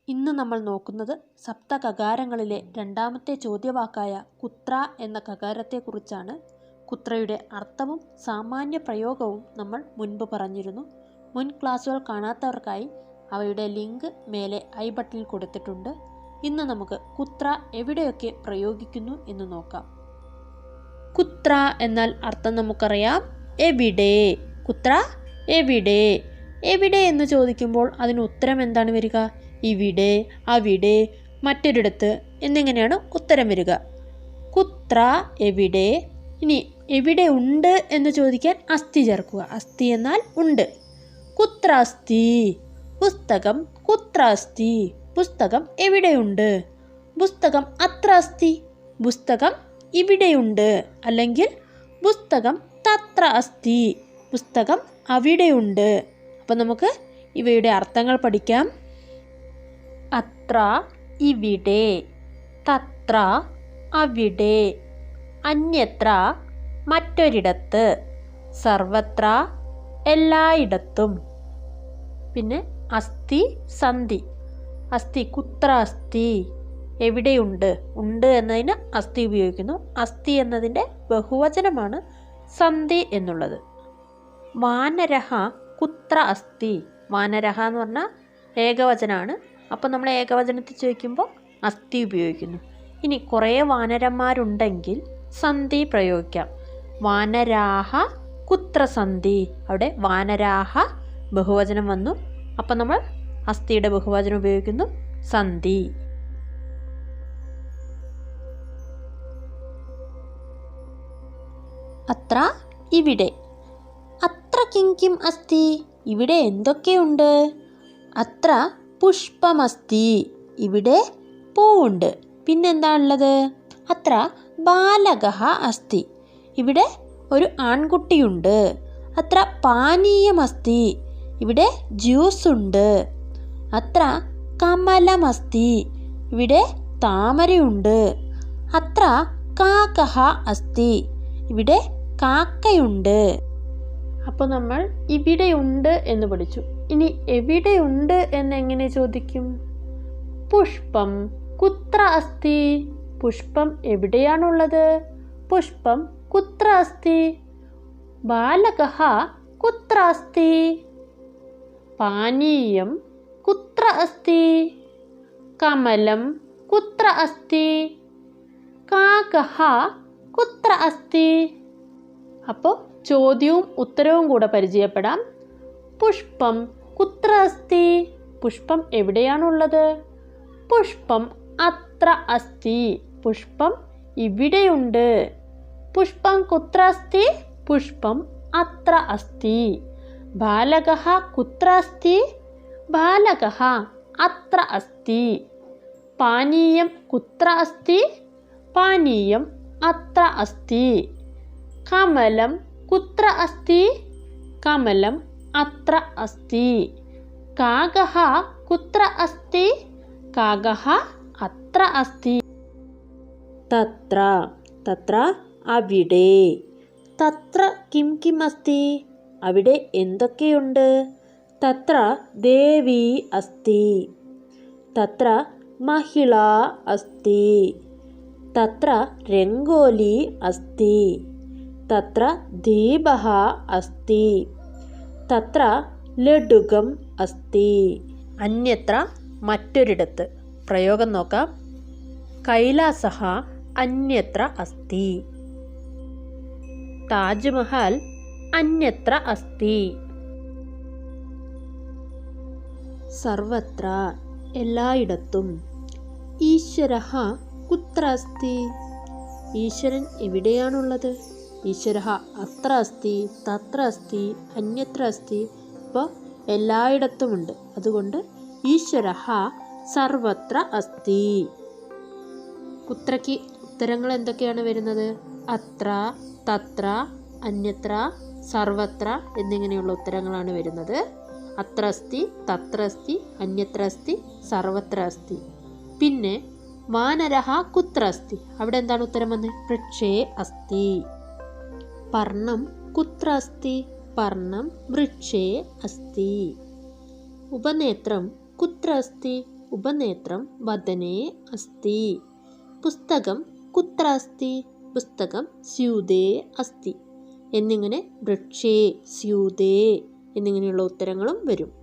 ഇന്ന് നമ്മൾ നോക്കുന്നത് സപ്തകകാരങ്ങളിലെ രണ്ടാമത്തെ ചോദ്യവാക്കായ കുത്ര എന്ന കകാരത്തെക്കുറിച്ചാണ്. കുത്രയുടെ അർത്ഥവും സാമാന്യ പ്രയോഗവും നമ്മൾ മുൻപ് പറഞ്ഞിരുന്നു. മുൻ ക്ലാസ്സുകൾ കാണാത്തവർക്കായി അവയുടെ ലിങ്ക് മേലെ ഐ ബട്ടണിൽ കൊടുത്തിട്ടുണ്ട്. ഇന്ന് നമുക്ക് കുത്ര എവിടെയൊക്കെ പ്രയോഗിക്കുന്നു എന്ന് നോക്കാം. കുത്ര എന്നാൽ അർത്ഥം നമുക്കറിയാം, എവിടെ. കുത്ര എവിടെ. എവിടെ എന്ന് ചോദിക്കുമ്പോൾ അതിന് ഉത്തരം എന്താണ് വരിക? ഇവിടെ, അവിടെ, മറ്റൊരിടത്ത് എന്നിങ്ങനെയാണ് ഉത്തരം വരിക. കുത്ര എവിടെ. ഇനി എവിടെ ഉണ്ട് എന്ന് ചോദിക്കാൻ അസ്ഥി ചേർക്കുക. അസ്ഥി എന്നാൽ ഉണ്ട്. കുത്ര അസ്തി. പുസ്തകം കുത്ര അസ്തി. പുസ്തകം എവിടെയുണ്ട്. പുസ്തകം അത്ര അസ്തി. പുസ്തകം ഇവിടെയുണ്ട്. അല്ലെങ്കിൽ പുസ്തകം തത്ര അസ്തി. പുസ്തകം അവിടെയുണ്ട്. അപ്പം നമുക്ക് ഇവയുടെ അർത്ഥങ്ങൾ പഠിക്കാം. അത്ര ഇവിടെ, തത്ര അവിടെ, അന്യത്ര മറ്റൊരിടത്ത്, സർവത്ര എല്ലായിടത്തും. പിന്നെ അസ്തി സന്ധി. അസ്തി കുത്ര അസ്തി, എവിടെയുണ്ട്. ഉണ്ട് എന്നതിന് അസ്തി ഉപയോഗിക്കുന്നു. അസ്തി എന്നതിൻ്റെ ബഹുവചനമാണ് സന്ധി എന്നുള്ളത്. വാനരഹ കുത്ര അസ്തി. വാനരഹ എന്ന് പറഞ്ഞാൽ ഏകവചനമാണ്. അപ്പോൾ നമ്മൾ ഏകവചനത്തിൽ ചോദിക്കുമ്പോൾ അസ്തി ഉപയോഗിക്കുന്നു. ഇനി കുറേ വാനരന്മാരുണ്ടെങ്കിൽ സന്ധി പ്രയോഗിക്കാം. വാനരാഹ കുത്ര സന്ധി. അവിടെ വാനരാഹ ബഹുവചനം വന്നു. അപ്പം നമ്മൾ അസ്ഥിയുടെ ബഹുവചനം ഉപയോഗിക്കുന്നു, സന്ധി. അത്ര ഇവിടെ. അത്ര കിം കിം അസ്തി. ഇവിടെ എന്തൊക്കെയുണ്ട്. അത്ര പുഷ്പമസ്തി. ഇവിടെ പൂവുണ്ട്. പിന്നെന്താണുള്ളത്? അത്ര ബാലകഃ അസ്തി. ഇവിടെ ഒരു ആൺകുട്ടിയുണ്ട്. അത്ര പാനീയമസ്തി. ഇവിടെ ജ്യൂസ് ഉണ്ട്. അത്ര കമലമസ്തി. ഇവിടെ താമരയുണ്ട്. അത്ര കാക്കഃ അസ്തി. ഇവിടെ കാക്കയുണ്ട്. അപ്പോൾ നമ്മൾ ഇവിടെയുണ്ട് എന്ന് പഠിച്ചു. ഇനി എവിടെയുണ്ട് എന്നെങ്ങനെ ചോദിക്കും? പുഷ്പം കുത്ര അസ്തി. പുഷ്പം എവിടെയാണുള്ളത്? പുഷ്പം കുത്ര അസ്തി. ബാലകഃ കുത്ര അസ്തി. പാനീയം കുത്ര അസ്തി. കമലം കുത്ര അസ്തി. കാക്കഃ കുത്ര അസ്തി. അപ്പോൾ ചോദ്യവും ഉത്തരവും കൂടെ പരിചയപ്പെടാം. പുഷ്പം കുത്ര അസ്തി. പുഷ്പം എവിടെയാണുള്ളത്? പുഷ്പം അത്ര അസ്തി. പുഷ്പം ഇവിടെയുണ്ട്. പുഷ്പം കുത്ര അസ്തി. പുഷ്പം അത്ര അസ്തി. ബാലകഃ കുത്ര അസ്തി. ബാലകഃ അത്ര അസ്തി. പാനീയം കുത്ര അസ്തി. പാനീയം അത്ര അസ്തി. കമലം കുത്ര അസ്തി. കമലം അത്ര അസ്തി. കാകഃ കുത്ര അസ്തി. കാകഃ അത്ര അസ്തി. തത്ര. തത്ര അവിടെ. തത്ര കിം കിം അസ്തി. അവിടെ എന്തൊക്കെയുണ്ട്. തത്ര ദേവി അസ്തി. തത്ര മഹിള അസ്തി. തത്ര രംഗോലി അസ്തി. തത്ര ദീപഃ അസ്തി. തത്ര ലഡുകം അസ്തി. അന്യത്ര മറ്റൊരിടത്ത്. പ്രയോഗം നോക്കാം. കൈലാസഃ അന്യത്ര അസ്തി. താജ്മഹൽ അന്യത്ര അസ്തി. സർവത്ര എല്ലായിടത്തും. ഈശ്വരഃ കുത്ര അസ്തി. ഈശ്വരൻ എവിടെയാണുള്ളത്? ഈശ്വരഃ അത്ര അസ്തി, തത്ര അസ്തി, അന്യത്ര അസ്തി. ഇപ്പോൾ എല്ലായിടത്തുമുണ്ട്. അതുകൊണ്ട് ഈശ്വരഃ സർവത്ര അസ്തി. കുത്രയ്ക്ക് ഉത്തരങ്ങൾ എന്തൊക്കെയാണ് വരുന്നത്? അത്ര, തത്ര, അന്യത്ര, സർവത്ര എന്നിങ്ങനെയുള്ള ഉത്തരങ്ങളാണ് വരുന്നത്. അത്ര അസ്തി, തത്ര അസ്തി, അന്യത്ര അസ്തി, സർവത്ര അസ്തി. പിന്നെ വാനരഃ കുത്ര അസ്തി. അവിടെ എന്താണ് ഉത്തരം വന്നത്? വൃക്ഷേ അസ്തി. പർണം കുത്ര അസ്തി. പർണം വൃക്ഷേ അസ്തി. ഉപനേത്രം കുത്ര അസ്തി. ഉപനേത്രം വദനേ അസ്തി. പുസ്തകം കുത്ര അസ്തി? പുസ്തകം സ്യൂതേ അസ്തി എന്നിങ്ങനെ വൃക്ഷേ, സ്യൂതേ എന്നിങ്ങനെയുള്ള ഉത്തരങ്ങളും വരും.